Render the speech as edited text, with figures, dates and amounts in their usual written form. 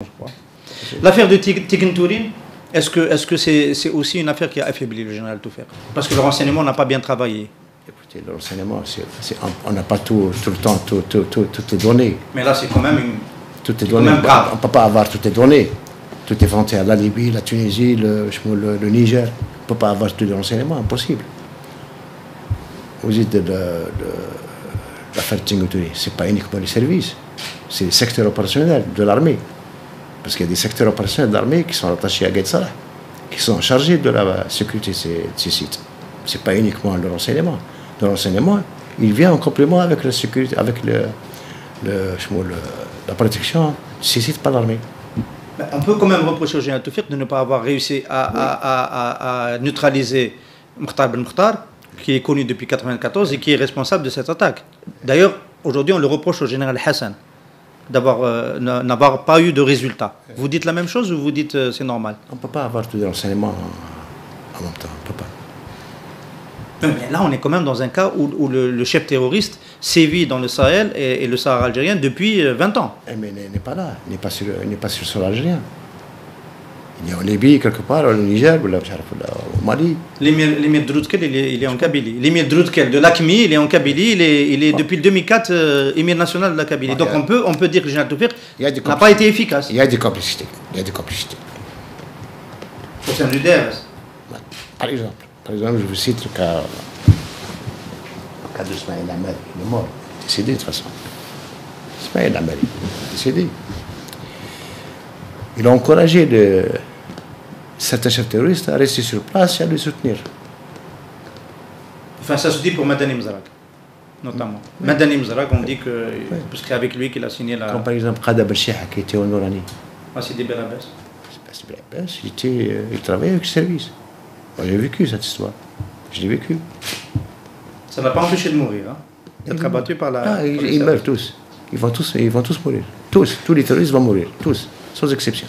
je crois. L'affaire de Tiken Tourin, est-ce que c'est aussi une affaire qui a affaibli le général Toofer? Parce que le renseignement n'a pas bien travaillé. Écoutez, le renseignement, on n'a pas tout le temps toutes les données. Mais là, c'est quand même une... Toutes les données, on ne peut pas avoir toutes les données. Toutes les frontières, la Libye, la Tunisie, le Niger. On ne peut pas avoir tous les renseignements, impossible. Vous dites de l'affaire Tiken Tourin, ce n'est pas uniquement les services, c'est les secteurs opérationnels de l'armée. Parce qu'il y a des secteurs opérationnels de l'armée qui sont attachés à Gaïd Salah, qui sont chargés de la sécurité de ces sites. Ce n'est pas uniquement le renseignement. Le renseignement, il vient en complément avec la sécurité, avec la protection de ces sites par l'armée. On peut quand même reprocher au général Toofer de ne pas avoir réussi à neutraliser Mokhtar Ben Mokhtar, qui est connu depuis 1994 et qui est responsable de cette attaque. D'ailleurs, aujourd'hui, on le reproche au général Hassan n'avoir pas eu de résultat. Vous dites la même chose ou vous dites c'est normal? On ne peut pas avoir tous les renseignements en même temps. On peut pas. Mais là, on est quand même dans un cas où le chef terroriste sévit dans le Sahel et le Sahara algérien depuis 20 ans. Mais il n'est pas là, il n'est pas sur le sol algérien. Il est en Libye, quelque part, au Niger, ou au Mali. L'émir Droudkel, il est en Kabylie. L'émir Droudkel de l'AQMI, il est en Kabylie. Il est depuis 2004 émir national de la Kabylie. Donc on peut dire que le général Toofer n'a pas été efficace. Il y a des complicités. Au sein du DRS. Par exemple, je vous cite le cas de Ismaël Hamel. Il est mort, décédé de toute façon. Ismaël Hamel, décédé. Il a encouragé certains chefs terroristes à rester sur place et à les soutenir. Enfin, ça se dit pour Madani Mzarak, notamment. Oui. Madani Mzarak, on dit que parce qu'avec lui qu'il a signé la... Comme par exemple Qada Belchiha qui était au Nourani. Ah, c'est des Belabès. C'est Belabès, il travaillait avec le service. J'ai vécu cette histoire. Je l'ai vécu. Ça ne l'a pas empêché de mourir, hein? D'être abattu par la... Ils meurent tous. Ils vont tous mourir. Tous les terroristes vont mourir. Tous, sans exception.